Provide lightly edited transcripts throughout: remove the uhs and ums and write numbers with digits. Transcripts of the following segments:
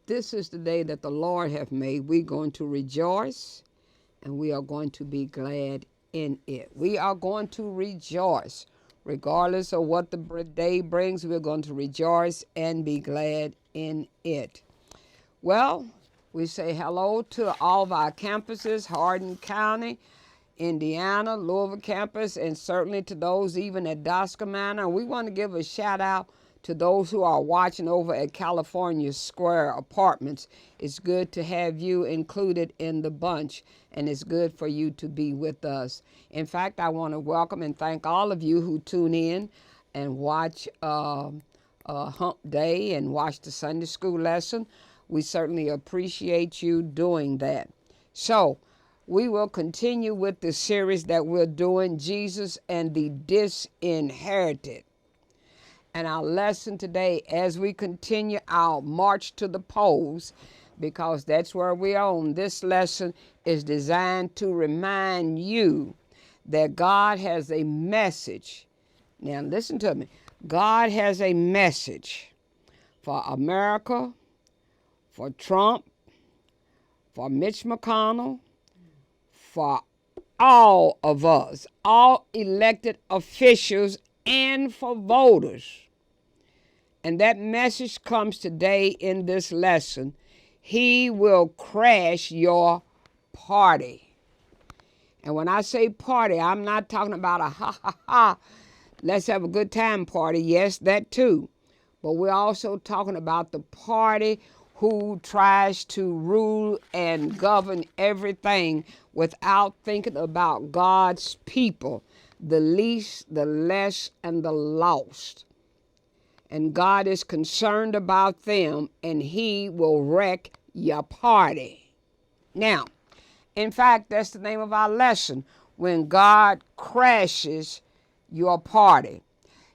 This is the day that the Lord hath made. We're going to rejoice and we are going to be glad in it. We are going to rejoice. Regardless of what the day brings, we're going to rejoice and be glad in it. Well, we say hello to all of our campuses, Hardin County, Indiana, Louisville campus, and certainly to those even at Dosca Manor. We want to give a shout out to those who are watching over at California Square Apartments. It's good to have you included in the bunch, and it's good for you to be with us. In fact, I want to welcome and thank all of you who tune in and watch Hump Day and watch the Sunday school lesson. We certainly appreciate you doing that. So, we will continue with the series that we're doing, Jesus and the Disinherited. And our lesson today, as we continue our march to the polls, because that's where we are on, this lesson is designed to remind you that God has a message. Now listen to me. God has a message for America, for Trump, for Mitch McConnell, for all of us, all elected officials, and for voters. And that message comes today in this lesson. He will crash your party. And when I say party, I'm not talking about a ha ha ha, let's have a good time party. Yes, that too. But we're also talking about the party who tries to rule and govern everything without thinking about God's people, the least, the less, and the lost. And God is concerned about them, and he will wreck your party. Now, in fact, that's the name of our lesson, when God crashes your party.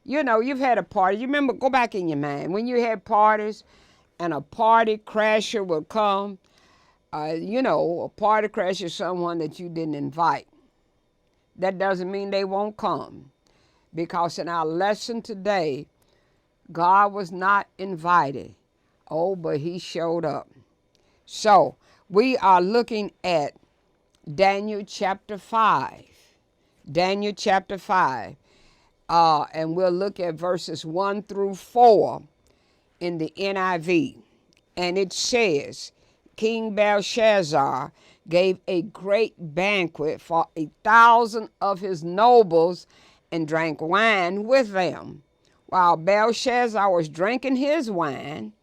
You know, you've had a party. You remember, go back in your mind, when you had parties and a party crasher would come, a party crasher is someone that you didn't invite. That doesn't mean they won't come, because in our lesson today, God was not invited. Oh, but he showed up. So we are looking at Daniel chapter 5. Daniel chapter 5. And we'll look at verses 1 through 4 in the NIV. And it says, King Belshazzar gave a great banquet for 1,000 of his nobles and drank wine with them. While Belshazzar was drinking his wine,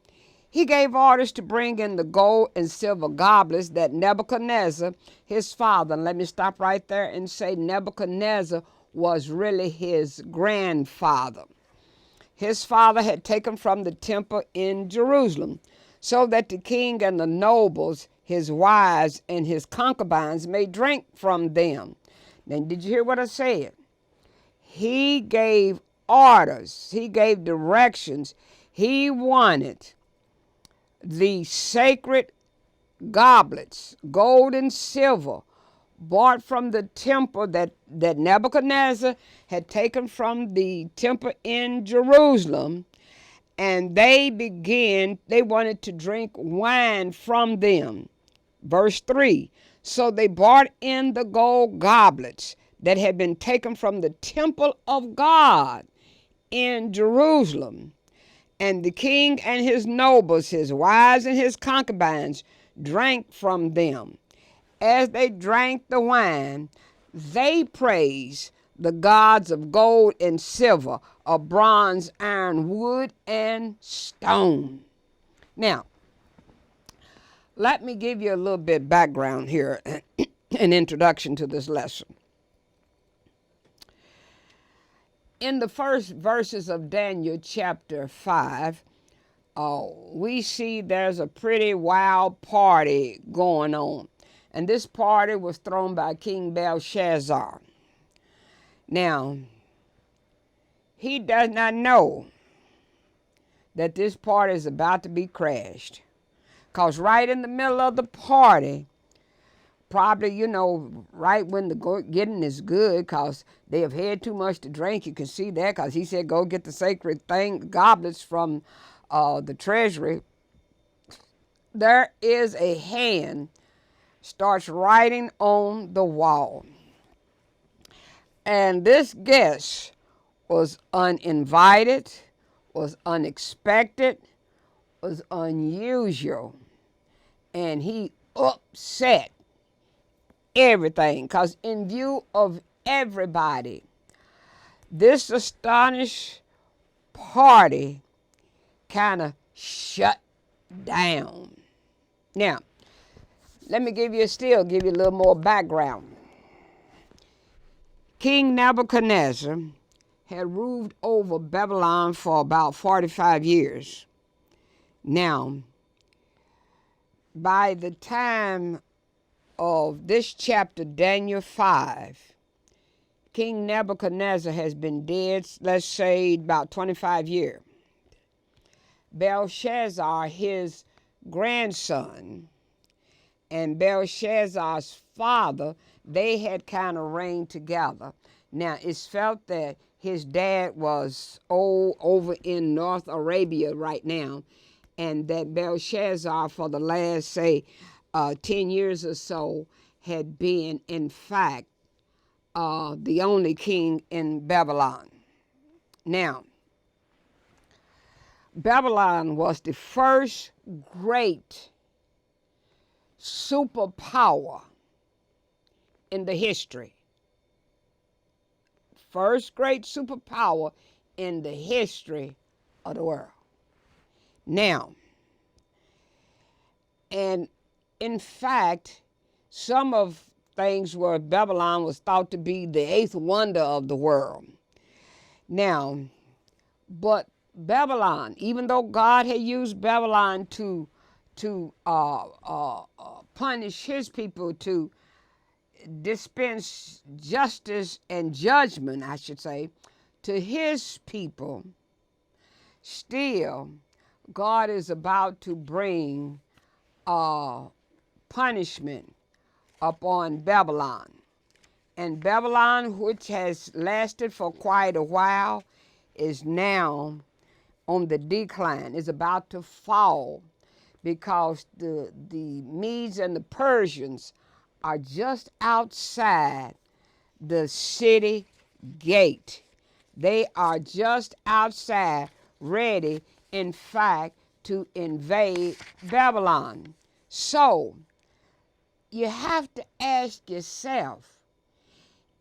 he gave orders to bring in the gold and silver goblets that Nebuchadnezzar, his father, and let me stop right there and say Nebuchadnezzar was really his grandfather. His father had taken from the temple in Jerusalem, so that the king and the nobles, his wives, and his concubines may drink from them. Now, did you hear what I said? He gave orders. He gave directions. He wanted the sacred goblets, gold and silver, bought from the temple that Nebuchadnezzar had taken from the temple in Jerusalem, and they wanted to drink wine from them. Verse 3, so they brought in the gold goblets that had been taken from the temple of God in Jerusalem. And the king and his nobles, his wives and his concubines, drank from them. As they drank the wine, they praised the gods of gold and silver, of bronze, iron, wood, and stone. Now, let me give you a little bit background here, an introduction to this lesson. In the first verses of Daniel chapter 5, we see there's a pretty wild party going on. And this party was thrown by King Belshazzar. Now, he does not know that this party is about to be crashed. Because right in the middle of the party, probably, right when the getting is good, because they have had too much to drink. You can see that, because he said, go get the sacred goblets from the treasury. there is a hand starts writing on the wall. And this guest was uninvited, was unexpected, was unusual, and he upset everything because in view of everybody, this astonished party kind of shut down. Now, let me give you a little more background. King Nebuchadnezzar had ruled over Babylon for about 45 years. Now, by the time of this chapter, Daniel 5, King Nebuchadnezzar has been dead, let's say, about 25 years. Belshazzar, his grandson, and Belshazzar's father, they had kind of reigned together. Now, it's felt that his dad was old over in North Arabia right now, and that Belshazzar, for the last, say, 10 years or so, had been, in fact, the only king in Babylon. Now, Babylon was the first great superpower in the history. First great superpower in the history of the world. Now, and in fact, some of things where Babylon was thought to be the eighth wonder of the world. Now, but Babylon, even though God had used Babylon to punish his people, to dispense justice and judgment, I should say, to his people, still God is about to bring punishment upon Babylon. And Babylon, which has lasted for quite a while, is now on the decline, is about to fall, because the Medes and the Persians are just outside the city gate. They are just outside, ready, in fact, to invade Babylon. So, you have to ask yourself,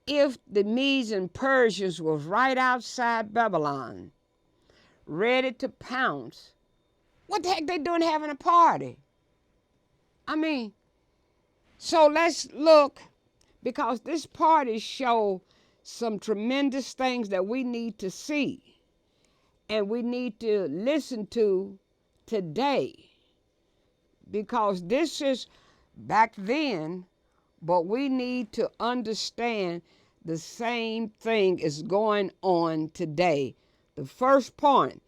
if the Medes and Persians was right outside Babylon, ready to pounce, what the heck they doing having a party? I mean, so let's look, because this party show some tremendous things that we need to see and we need to listen to today, because this is back then, but we need to understand the same thing is going on today. The first point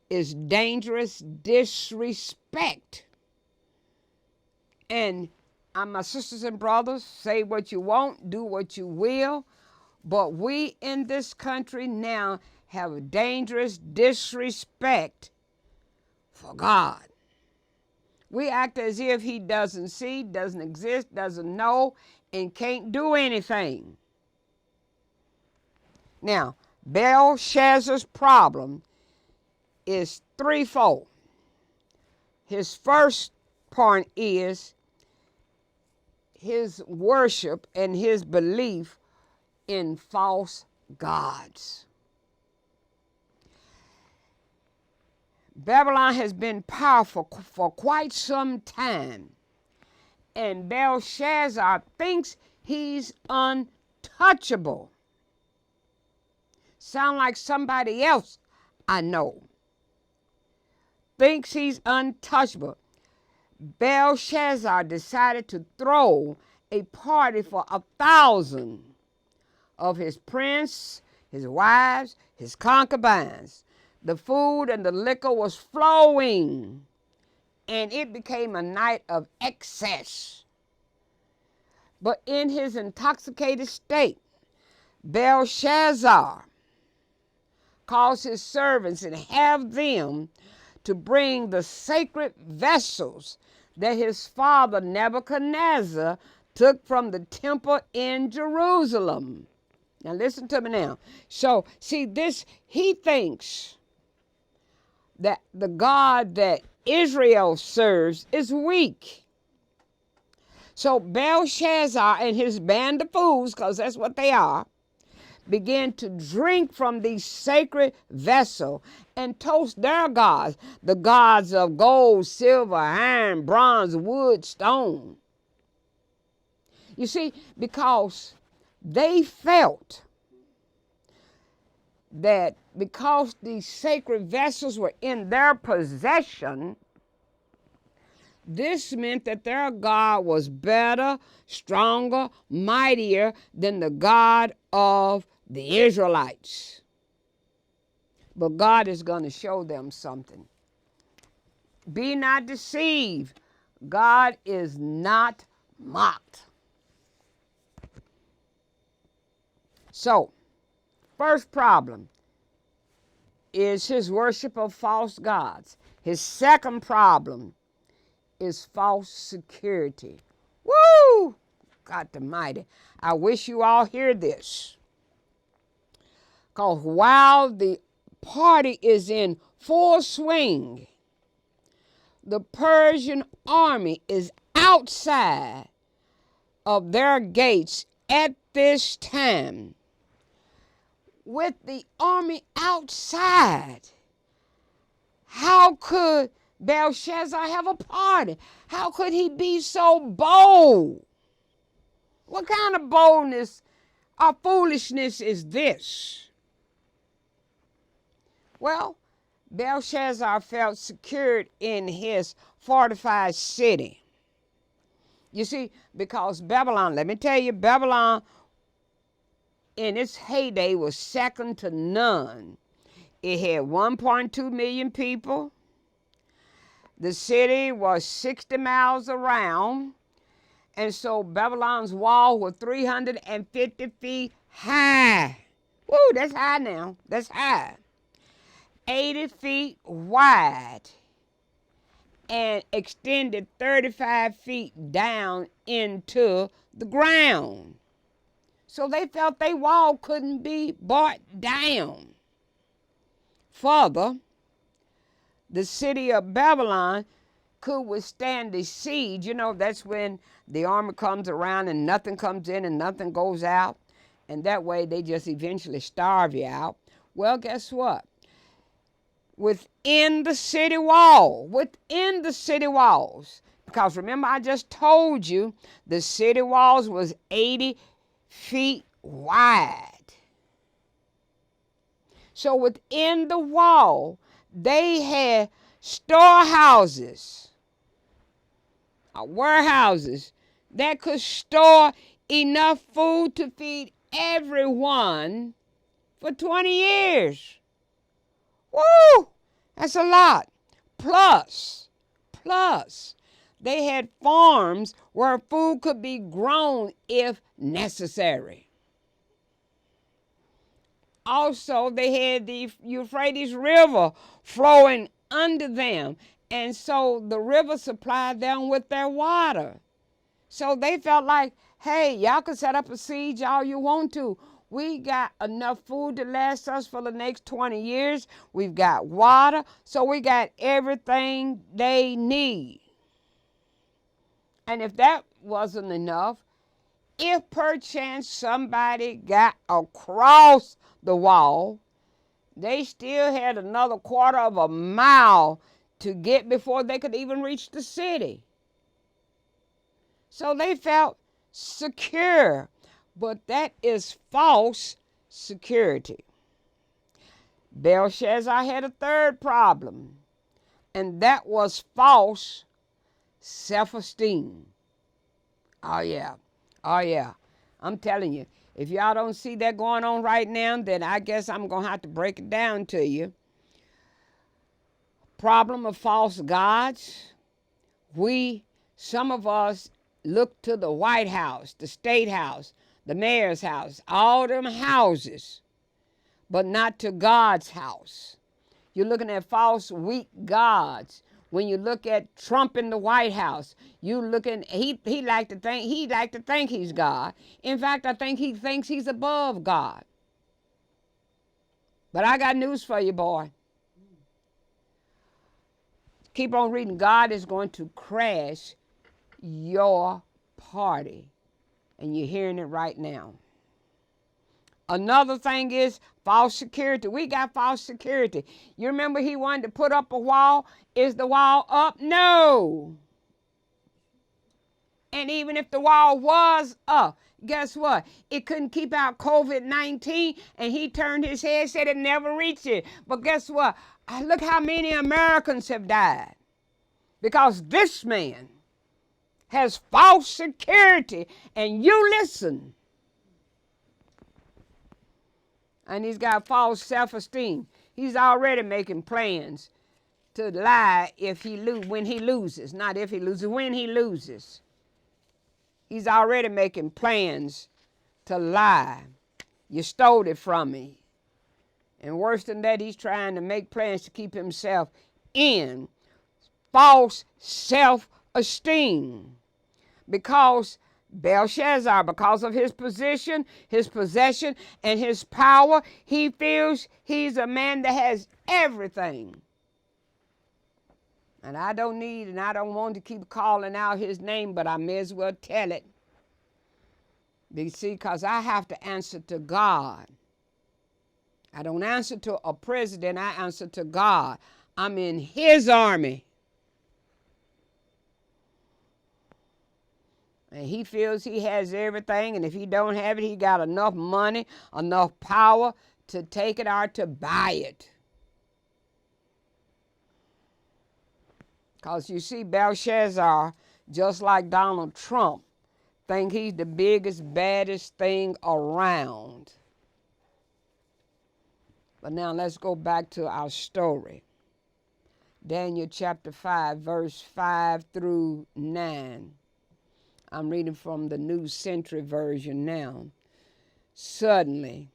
is dangerous disrespect. And my sisters and brothers, say what you want, do what you will, but we in this country now have dangerous disrespect for God. We act as if he doesn't see, doesn't exist, doesn't know, and can't do anything. Now, Belshazzar's problem is threefold. His first point is his worship and his belief in false gods. Babylon has been powerful for quite some time, and Belshazzar thinks he's untouchable. Sound like somebody else I know. Thinks he's untouchable. Belshazzar decided to throw a party for 1,000 of his prince, his wives, his concubines. The food and the liquor was flowing, and it became a night of excess. But in his intoxicated state, Belshazzar caused his servants and have them to bring the sacred vessels that his father Nebuchadnezzar took from the temple in Jerusalem. Now listen to me now. So see this, he thinks that the God that Israel serves is weak. So Belshazzar and his band of fools, because that's what they are, began to drink from these sacred vessels and toast their gods, the gods of gold, silver, iron, bronze, wood, stone. You see, because they felt that because these sacred vessels were in their possession, this meant that their God was better, stronger, mightier than the God of the Israelites. But God is going to show them something. Be not deceived. God is not mocked. So, first problem is his worship of false gods. His second problem is false security. Woo! God Almighty. I wish you all hear this. Because while the party is in full swing, the Persian army is outside of their gates at this time. With the army outside, how could Belshazzar have a party? How could he be so bold? What kind of boldness or foolishness is this? Well, Belshazzar felt secured in his fortified city. You see, because Babylon, let me tell you, Babylon in its heyday was second to none. It had 1.2 million people. The city was 60 miles around. And so Babylon's wall was 350 feet high. Woo, that's high now. That's high. 80 feet wide and extended 35 feet down into the ground. So they felt their wall couldn't be brought down. Further, the city of Babylon could withstand the siege. You know, that's when the army comes around and nothing comes in and nothing goes out. And that way they just eventually starve you out. Well, guess what? Within the city walls, because remember I just told you the city walls was 80 feet wide. So within the wall, they had storehouses, warehouses that could store enough food to feed everyone for 20 years. Woo! That's a lot. Plus, they had farms where food could be grown if necessary. Also, they had the Euphrates River flowing under them. And so the river supplied them with their water. So they felt like, hey, y'all can set up a siege all you want to. We got enough food to last us for the next 20 years. We've got water. So we got everything they need. And if that wasn't enough, if perchance somebody got across the wall, they still had another quarter of a mile to get before they could even reach the city. So they felt secure, but that is false security. Belshazzar had a third problem, and that was false self-esteem. Oh yeah. I'm telling you, if y'all don't see that going on right now, then I guess I'm going to have to break it down to you. Problem of false gods. Some of us look to the White House, the State House, the mayor's house, all them houses, but not to God's house. You're looking at false, weak gods. When you look at Trump in the White House, you looking he like to think he's God. In fact, I think he thinks he's above God. But I got news for you, boy. Keep on reading. God is going to crash your party. And you're hearing it right now. Another thing is false security. We got false security. You remember he wanted to put up a wall? Is the wall up? No. And even if the wall was up, guess what? It couldn't keep out COVID-19, and he turned his head, said it never reached it. But guess what? Look how many Americans have died. Because this man has false security, and you listen. And he's got false self-esteem. He's already making plans to lie when he loses. Not if he loses, when he loses. He's already making plans to lie. You stole it from me. And worse than that, he's trying to make plans to keep himself in false self-esteem. Because Belshazzar, because of his position, his possession, and his power, he feels he's a man that has everything. And I don't want to keep calling out his name, but I may as well tell it. You see, because I have to answer to God. I don't answer to a president, I answer to God. I'm in his army. And he feels he has everything, and if he don't have it, he got enough money, enough power to take it or to buy it. Because you see, Belshazzar, just like Donald Trump, think he's the biggest, baddest thing around. But now let's go back to our story. Daniel chapter 5, verse 5 through 9. I'm reading from the New Century Version now. Suddenly,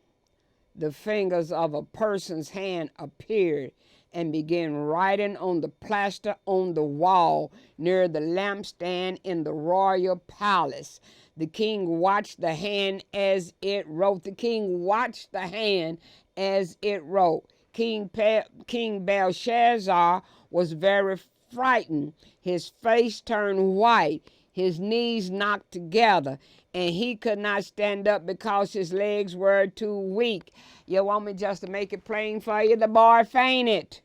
the fingers of a person's hand appeared and began writing on the plaster on the wall near the lampstand in the royal palace. The king watched the hand as it wrote. The king watched the hand as it wrote. King Belshazzar was very frightened. His face turned white. His knees knocked together, and he could not stand up because his legs were too weak. You want me just to make it plain for you? The boy fainted.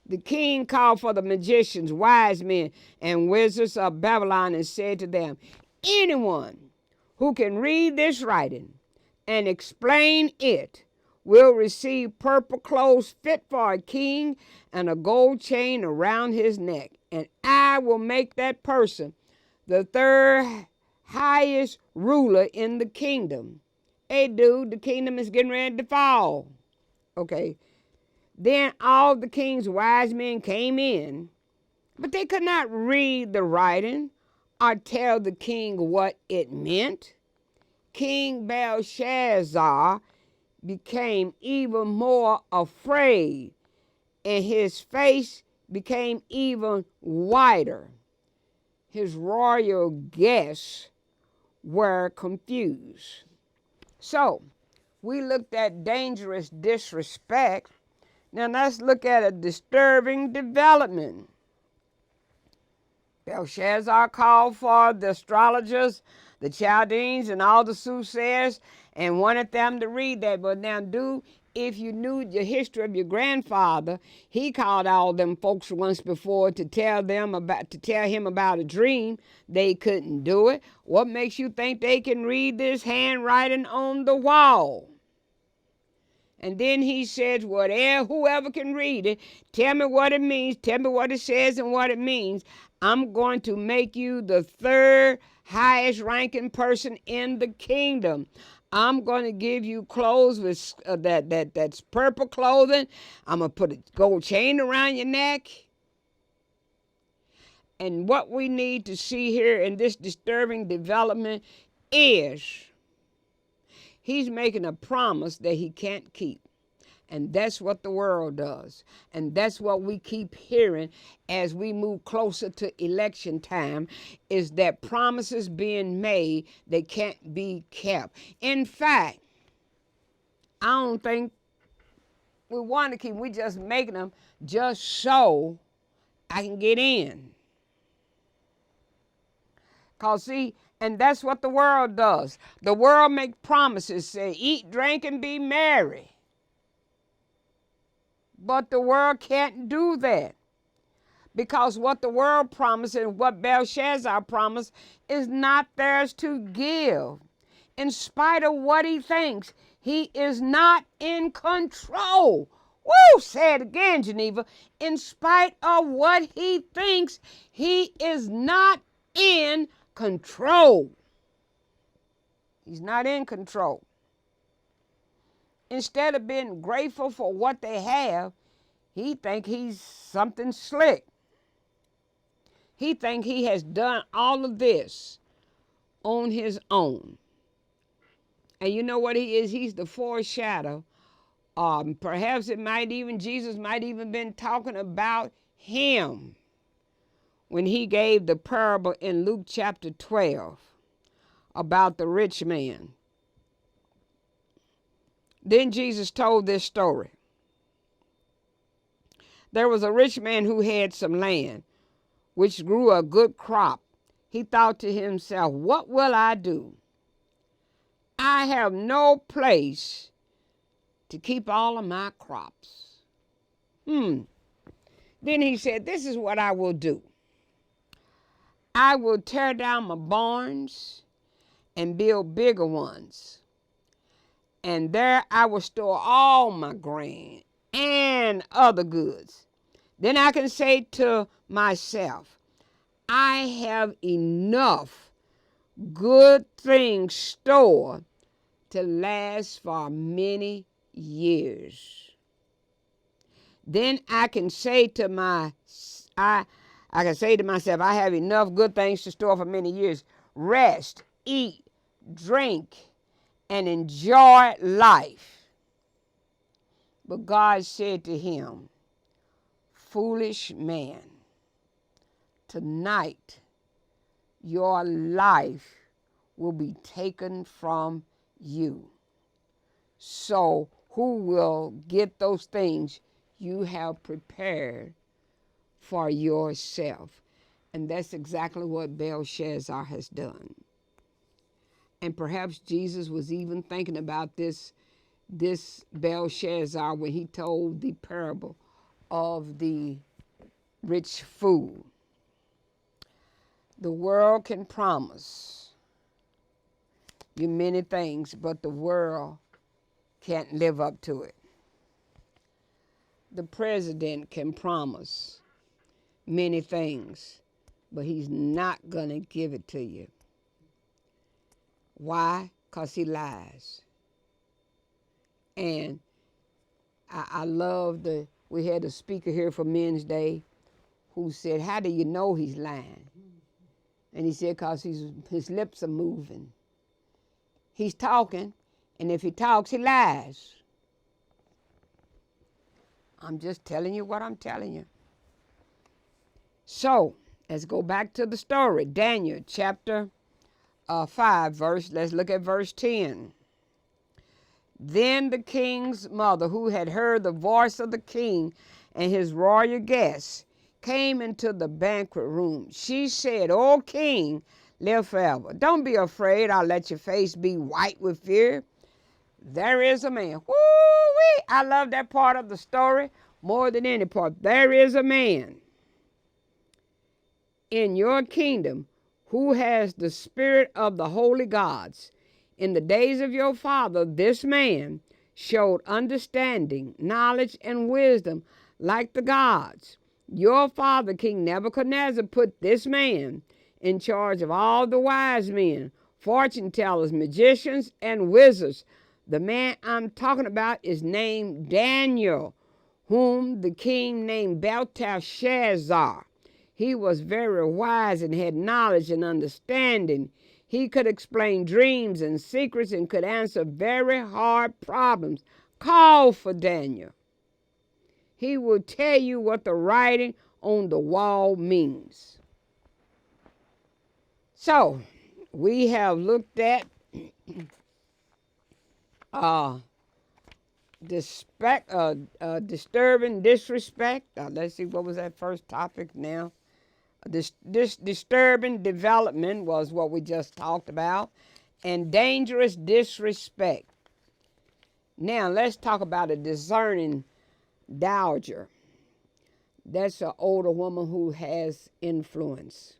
The king called for the magicians, wise men, and wizards of Babylon and said to them, anyone who can read this writing and explain it will receive purple clothes fit for a king and a gold chain around his neck. And I will make that person the third highest ruler in the kingdom. Hey, dude, the kingdom is getting ready to fall. Okay. Then all the king's wise men came in, but they could not read the writing or tell the king what it meant. King Belshazzar became even more afraid, and his face became even whiter. His royal guests were confused. So, we looked at dangerous disrespect. Now let's look at a disturbing development. Belshazzar called for the astrologers, the Chaldeans, and all the soothsayers and wanted them to read that. But now, dude, if you knew the history of your grandfather, he called all them folks once before to tell him about a dream. They couldn't do it. What makes you think they can read this handwriting on the wall? And then he says, whoever can read it, tell me what it means, tell me what it says and what it means. I'm going to make you the third highest ranking person in the kingdom. I'm going to give you clothes with that's purple clothing. I'm going to put a gold chain around your neck. And what we need to see here in this disturbing development is he's making a promise that he can't keep. And that's what the world does. And that's what we keep hearing as we move closer to election time, is that promises being made that can't be kept. In fact, I don't think we want to keep, we just making them just so I can get in. Because see, and that's what the world does. The world make promises, say, eat, drink, and be merry. But the world can't do that. Because what the world promised and what Belshazzar promised is not theirs to give. In spite of what he thinks, he is not in control. Woo! Say it again, Geneva. In spite of what he thinks, he is not in control. He's not in control. Instead of being grateful for what they have, he think he's something slick. He think he has done all of this on his own. And you know what he is? He's the foreshadow. Perhaps Jesus might even been talking about him when he gave the parable in Luke chapter 12 about the rich man. Then Jesus told this story. There was a rich man who had some land, which grew a good crop. He thought to himself, what will I do? I have no place to keep all of my crops. Then he said, this is what I will do. I will tear down my barns and build bigger ones. And there I will store all my grain and other goods. Then I can say to myself, I have enough good things stored to last for many years. Then I can say to myself, I have enough good things to store for many years. Rest, eat, drink, and enjoy life. But God said to him, foolish man, tonight your life will be taken from you. So who will get those things you have prepared for yourself? And that's exactly what Belshazzar has done. And perhaps Jesus was even thinking about this Belshazzar when he told the parable of the rich fool. The world can promise you many things, but the world can't live up to it. The president can promise many things, but he's not going to give it to you. Why? Because he lies. And I love we had a speaker here for Men's Day who said, how do you know he's lying? And he said, because his lips are moving. He's talking, and if he talks, he lies. I'm just telling you what I'm telling you. So, let's go back to the story. Daniel chapter 5, let's look at verse 10. Then the king's mother, who had heard the voice of the king and his royal guests, came into the banquet room. She said, O king, live forever. Don't be afraid. I'll let your face be white with fear. There is a man. Woo-wee! I love that part of the story more than any part. There is a man in your kingdom who has the spirit of the holy gods. In the days of your father, this man showed understanding, knowledge, and wisdom like the gods. Your father, King Nebuchadnezzar, put this man in charge of all the wise men, fortune tellers, magicians, and wizards. The man I'm talking about is named Daniel, whom the king named Belteshazzar. He was very wise and had knowledge and understanding. He could explain dreams and secrets and could answer very hard problems. Call for Daniel. He will tell you what the writing on the wall means. So, we have looked at disturbing disrespect. Let's see, what was that first topic now? This disturbing development was what we just talked about, and dangerous disrespect. Now, let's talk about a discerning dowager. That's an older woman who has influence.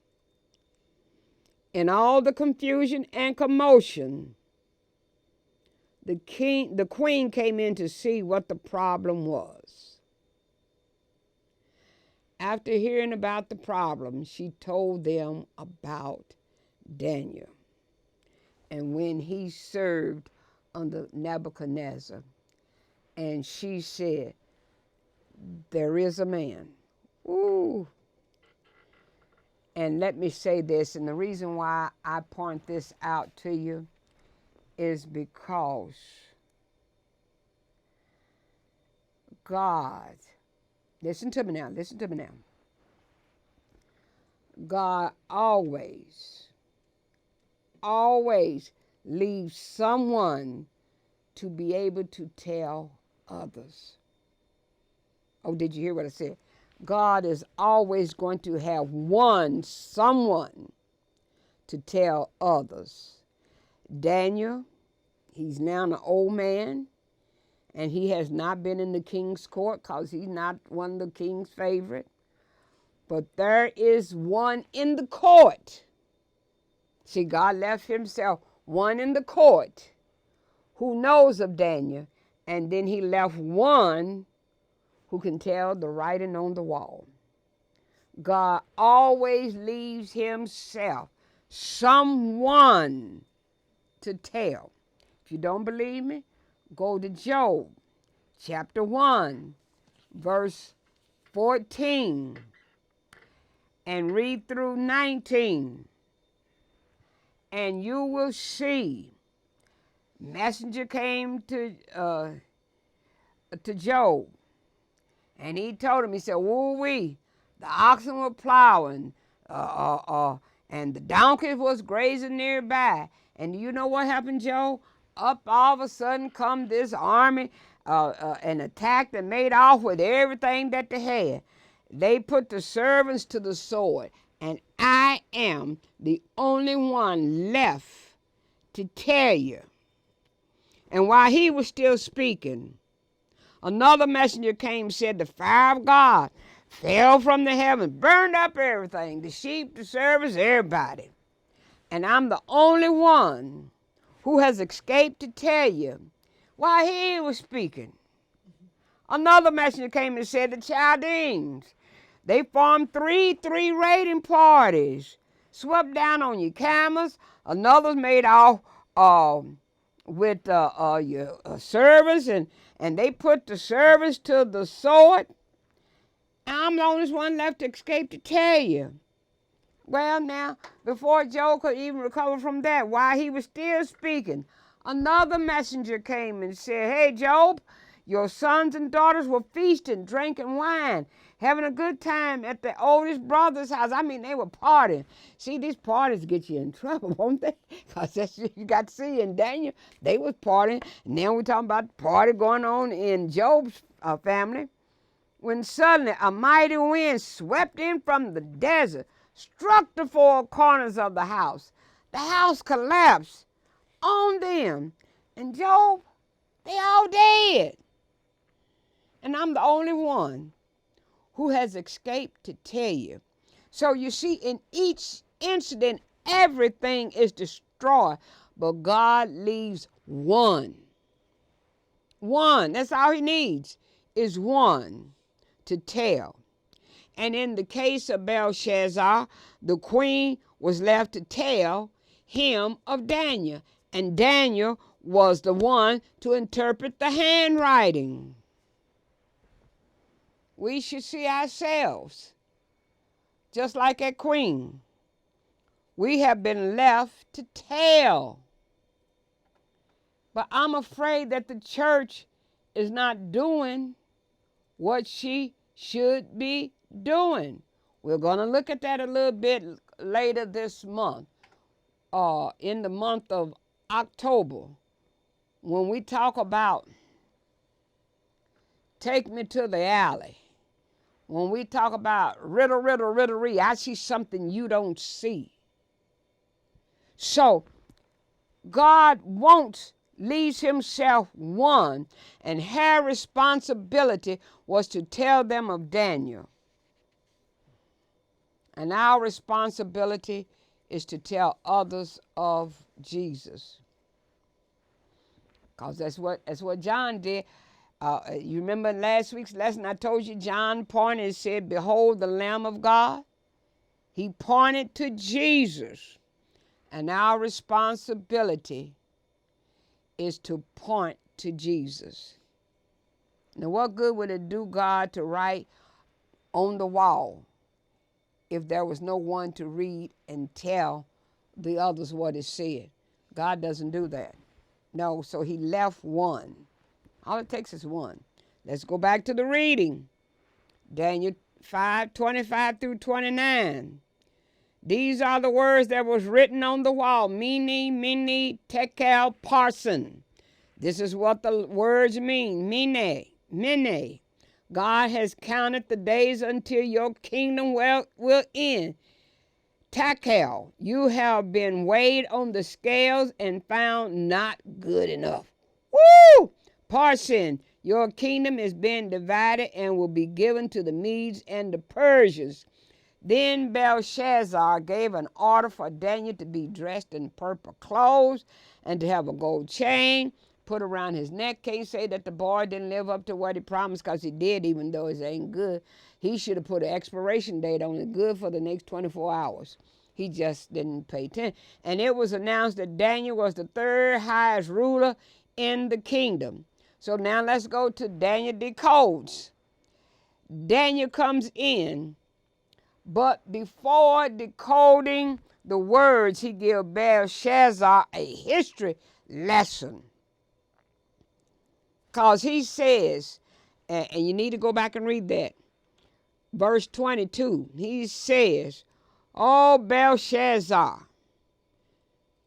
In all the confusion and commotion, the queen came in to see what the problem was. After hearing about the problem, she told them about Daniel and when he served under Nebuchadnezzar. And she said, there is a man. Ooh. And let me say this, and the reason why I point this out to you is because God, listen to me now. God always leaves someone to be able to tell others. Oh, did you hear what I said? God is always going to have someone to tell others. Daniel, he's now an old man, and he has not been in the king's court because he's not one of the king's favorite. But there is one in the court. See, God left himself one in the court who knows of Daniel, and then he left one who can tell the writing on the wall. God always leaves himself someone to tell. If you don't believe me, go to Job chapter 1, verse 14, and read through 19, and you will see. Messenger came to Job, and he told him, he said, woo-wee, the oxen were plowing, and the donkeys was grazing nearby. And you know what happened, Job? Up all of a sudden come this army and attacked and made off with everything that they had. They put the servants to the sword, and I am the only one left to tell you. And while he was still speaking, another messenger came and said, the fire of God fell from the heavens, burned up everything, the sheep, the servants, everybody. And I'm the only one who has escaped to tell you while he was speaking. Another messenger came and said, the Chaldeans, they formed three raiding parties, swept down on your camels. Another made off with your servants, and they put the servants to the sword. I'm the only one left to escape to tell you. Well, now, before Job could even recover from that, while he was still speaking, another messenger came and said, hey, Job, your sons and daughters were feasting, drinking wine, having a good time at the oldest brother's house. I mean, they were partying. See, these parties get you in trouble, won't they? Because that's what you got to see in Daniel. They was partying. And now we're talking about the party going on in Job's family. When suddenly a mighty wind swept in from the desert, struck the four corners of the house. The house collapsed on them. And Job, they all dead. And I'm the only one who has escaped to tell you. So you see, in each incident, everything is destroyed, but God leaves one. One, that's all he needs, is one to tell. And in the case of Belshazzar, the queen was left to tell him of Daniel, and Daniel was the one to interpret the handwriting. We should see ourselves just like that queen. We have been left to tell. But I'm afraid that the church is not doing what she should be doing. We're going to look at that a little bit later this month, in the month of October, when we talk about take me to the alley. When we talk about riddle, I see something you don't see. So God leaves himself one, and her responsibility was to tell them of Daniel. And our responsibility is to tell others of Jesus. Because that's what John did. You remember last week's lesson, I told you John pointed and said, behold the Lamb of God. He pointed to Jesus. And our responsibility is to point to Jesus. Now, what good would it do God to write on the wall if there was no one to read and tell the others what it said? God doesn't do that. No, so he left one. All it takes is one. Let's go back to the reading. Daniel 5:25 through 29. These are the words that was written on the wall. Mene, tekel, parson. This is what the words mean. Mene. God has counted the days until your kingdom will end. Tekel, you have been weighed on the scales and found not good enough. Woo! Parson, your kingdom is being divided and will be given to the Medes and the Persians. Then Belshazzar gave an order for Daniel to be dressed in purple clothes and to have a gold chain put around his neck. Can't say that the boy didn't live up to what he promised, because he did, even though it ain't good. He should have put an expiration date on it, good for the next 24 hours. He just didn't pay attention. And it was announced that Daniel was the third highest ruler in the kingdom. So now let's go to Daniel decodes. Daniel comes in, but before decoding the words, he gives Belshazzar a history lesson. Because he says, and you need to go back and read that, verse 22, he says, oh, Belshazzar.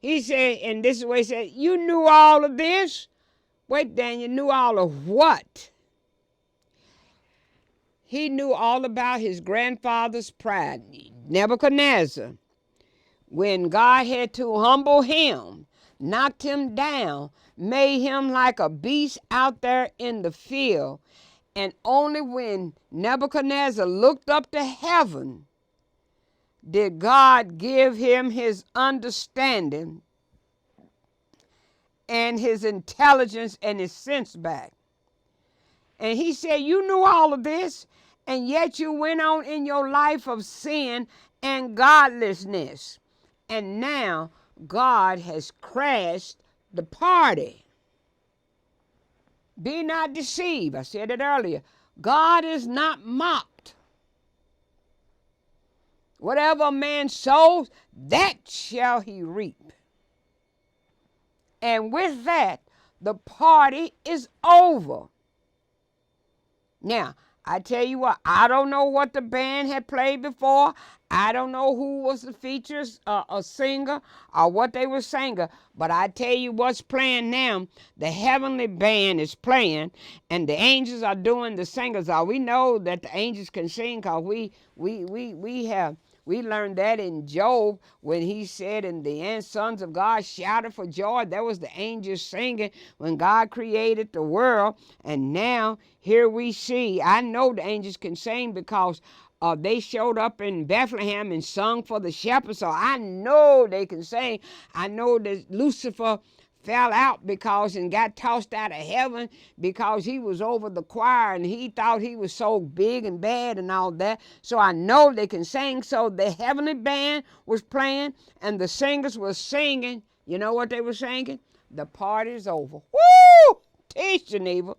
He said, and this is what he said, you knew all of this? Wait, Daniel, knew all of what? He knew all about his grandfather's pride, Nebuchadnezzar. When God had to humble him, knocked him down, made him like a beast out there in the field. And only when Nebuchadnezzar looked up to heaven did God give him his understanding and his intelligence and his sense back. And he said, you knew all of this, and yet you went on in your life of sin and godlessness. And now God has crashed the party. Be not deceived. I said it earlier. God is not mocked. Whatever a man sows, that shall he reap. And with that, the party is over. Now, I tell you what, I don't know what the band had played before. I don't know who was the features, a singer, or what they were singing. But I tell you what's playing now. The heavenly band is playing, and the angels are doing the singers. We know that the angels can sing, because we learned that in Job, when he said, and the sons of God shouted for joy. That was the angels singing when God created the world. And now here we see, I know the angels can sing, because they showed up in Bethlehem and sung for the shepherds. So I know they can sing. I know that Lucifer fell out and got tossed out of heaven because he was over the choir and he thought he was so big and bad and all that. So I know they can sing. So the heavenly band was playing and the singers were singing. You know what they were singing? The party's over. Woo! Teach Geneva.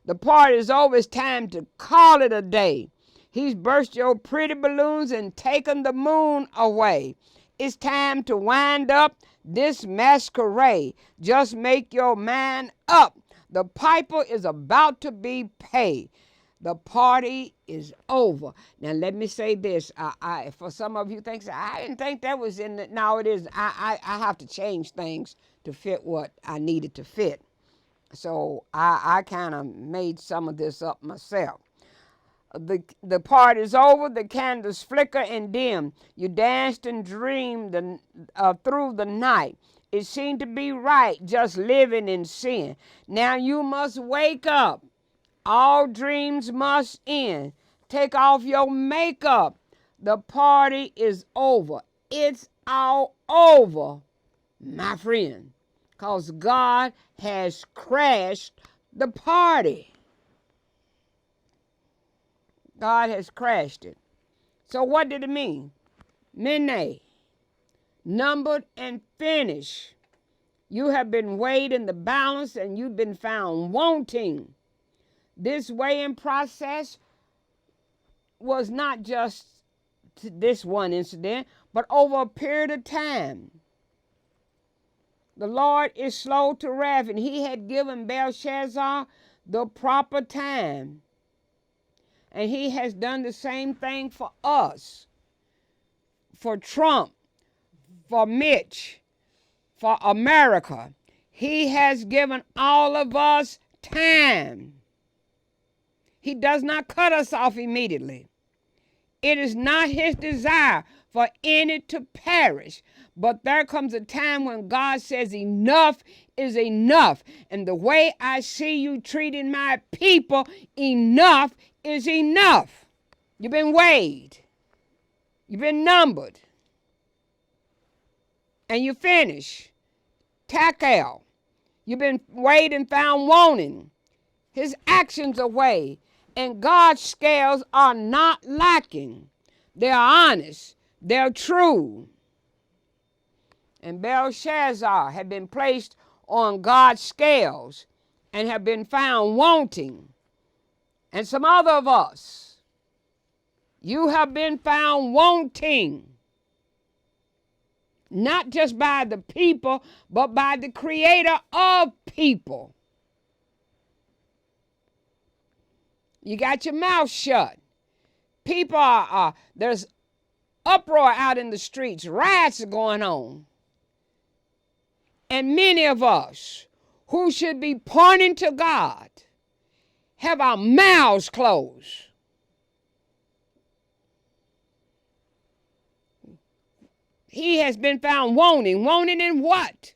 The party's over. It's time to call it a day. He's burst your pretty balloons and taken the moon away. It's time to wind up this masquerade. Just make your mind up. The piper is about to be paid. The party is over. Now, let me say this. For some of you think, I didn't think that was in the, no, it is. I have to change things to fit what I needed to fit. So I kind of made some of this up myself. The party's over, the candles flicker and dim. You danced and dreamed through the night. It seemed to be right, just living in sin. Now you must wake up. All dreams must end. Take off your makeup. The party is over. It's all over, my friend, because God has crashed the party. God has crashed it. So what did it mean? Mene, numbered and finished. You have been weighed in the balance and you've been found wanting. This weighing process was not just this one incident, but over a period of time. The Lord is slow to wrath, and he had given Belshazzar the proper time. And he has done the same thing for us, for Trump, for Mitch, for America. He has given all of us time. He does not cut us off immediately. It is not his desire for any to perish. But there comes a time when God says enough is enough. And the way I see you treating my people, enough is enough. You've been weighed. You've been numbered. And you finish. Takel. You've been weighed and found wanting. His actions are weighed. And God's scales are not lacking. They're honest. They're true. And Belshazzar had been placed on God's scales and have been found wanting. And some other of us, you have been found wanting. Not just by the people, but by the creator of people. You got your mouth shut. People there's uproar out in the streets. Riots are going on. And many of us who should be pointing to God have our mouths closed. He has been found wanting. Wanting in what?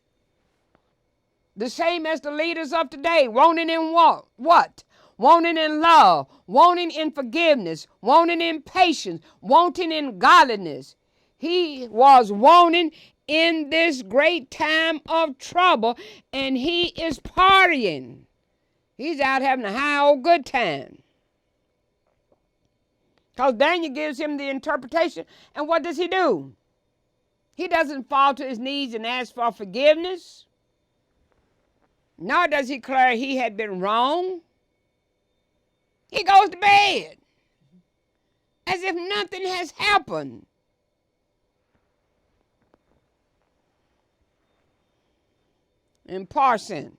The same as the leaders of today. Wanting in what? Wanting in love, wanting in forgiveness, wanting in patience, wanting in godliness. He was wanting in this great time of trouble, and he is partying. He's out having a high old good time. Because Daniel gives him the interpretation, and what does he do? He doesn't fall to his knees and ask for forgiveness. Nor does he declare he had been wrong. He goes to bed as if nothing has happened. In Parson,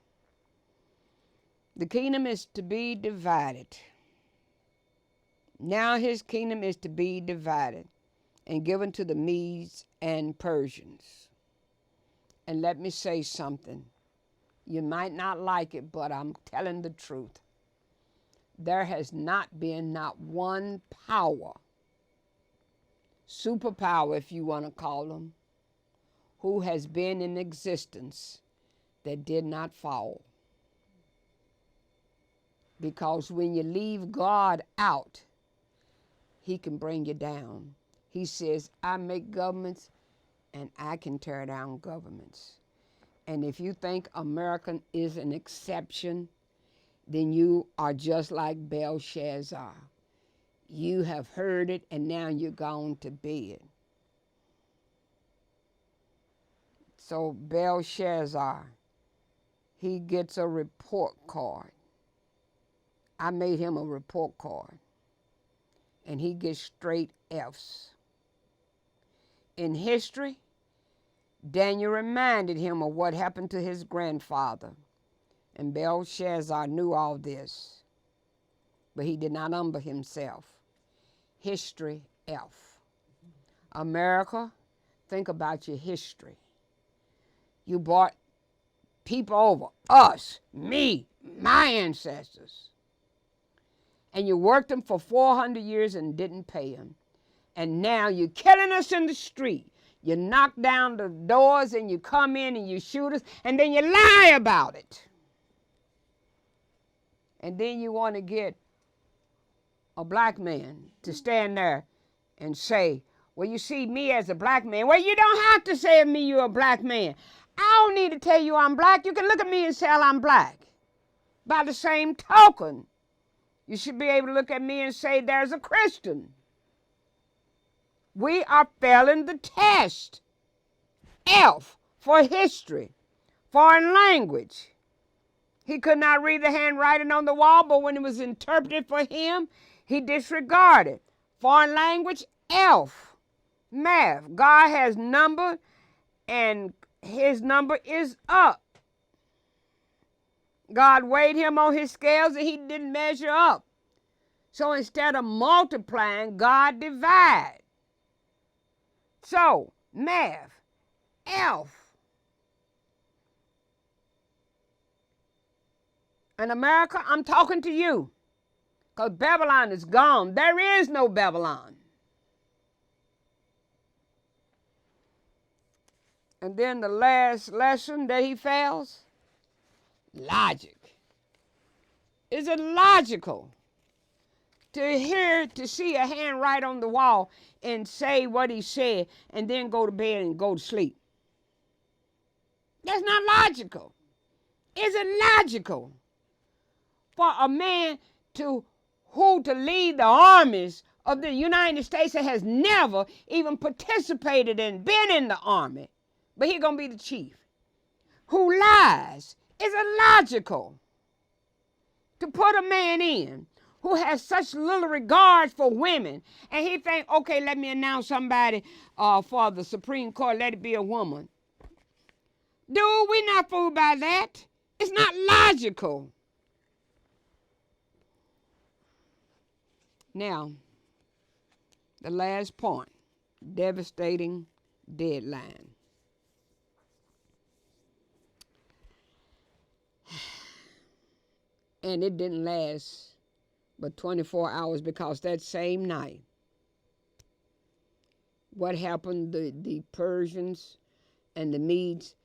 the kingdom is to be divided. Now his kingdom is to be divided and given to the Medes and Persians. And let me say something. You might not like it, but I'm telling the truth. There has not been not one power, superpower if you want to call them, who has been in existence that did not fall. Because when you leave God out, he can bring you down. He says, I make governments and I can tear down governments. And if you think American is an exception, then you are just like Belshazzar. You have heard it, and now you're gone to bed. So Belshazzar, he gets a report card. I made him a report card. And he gets straight F's. In history, Daniel reminded him of what happened to his grandfather. And Belshazzar knew all this, but he did not humble himself. History F. America, think about your history. You brought people over, us, me, my ancestors. And you worked them for 400 years and didn't pay them. And now you're killing us in the street. You knock down the doors and you come in and you shoot us, and then you lie about it. And then you want to get a black man to stand there and say, well, you see me as a black man. Well, you don't have to say of me you're a black man. I don't need to tell you I'm black. You can look at me and say I'm black. By the same token, you should be able to look at me and say there's a Christian. We are failing the test. F for history, foreign language. He could not read the handwriting on the wall, but when it was interpreted for him, he disregarded. Foreign language, F. Math. God has number, and his number is up. God weighed him on his scales, and he didn't measure up. So instead of multiplying, God divided. So, math, F. In America, I'm talking to you, because Babylon is gone. There is no Babylon. And then the last lesson that he fails, logic. Is it logical to see a hand write on the wall and say what he said and then go to bed and go to sleep? That's not logical. Is it logical for a man to lead the armies of the United States that has never even participated and been in the army, but he's going to be the chief, who lies? Is it logical to put a man in who has such little regard for women, and he think, okay, let me announce somebody for the Supreme Court, let it be a woman? Dude, we're not fooled by that. It's not logical. Now, the last point, devastating deadline. And it didn't last but 24 hours, because that same night, what happened, the Persians and the Medes,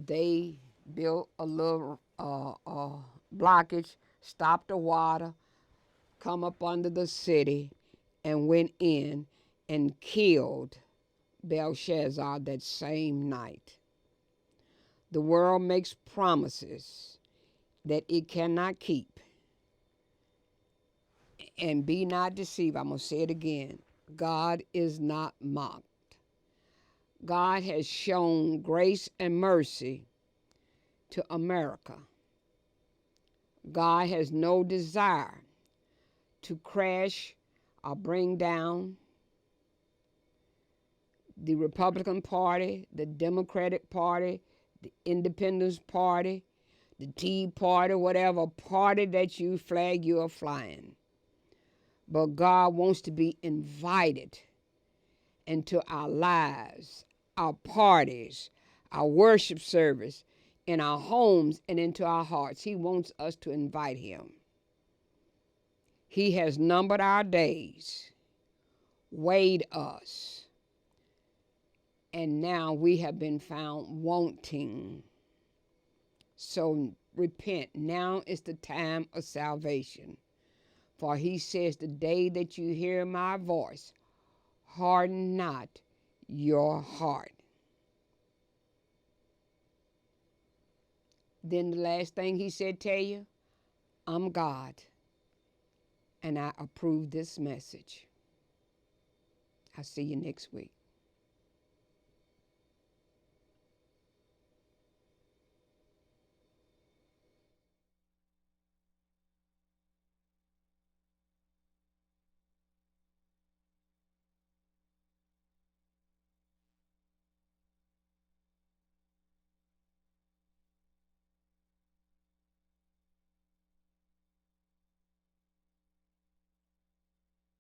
they built a little blockage, stopped the water, come up under the city, and went in and killed Belshazzar that same night. The world makes promises that it cannot keep. And be not deceived. I'm going to say it again. God is not mocked. God has shown grace and mercy to America. God has no desire to crash or bring down the Republican Party, the Democratic Party, the Independence Party, the Tea Party, whatever party that you flag you are flying. But God wants to be invited into our lives, our parties, our worship service, in our homes and into our hearts. He wants us to invite him. He has numbered our days, weighed us, and now we have been found wanting. So repent. Now is the time of salvation. For he says, the day that you hear my voice, harden not your heart. Then the last thing he said, tell you, I'm God, and I approve this message. I'll see you next week.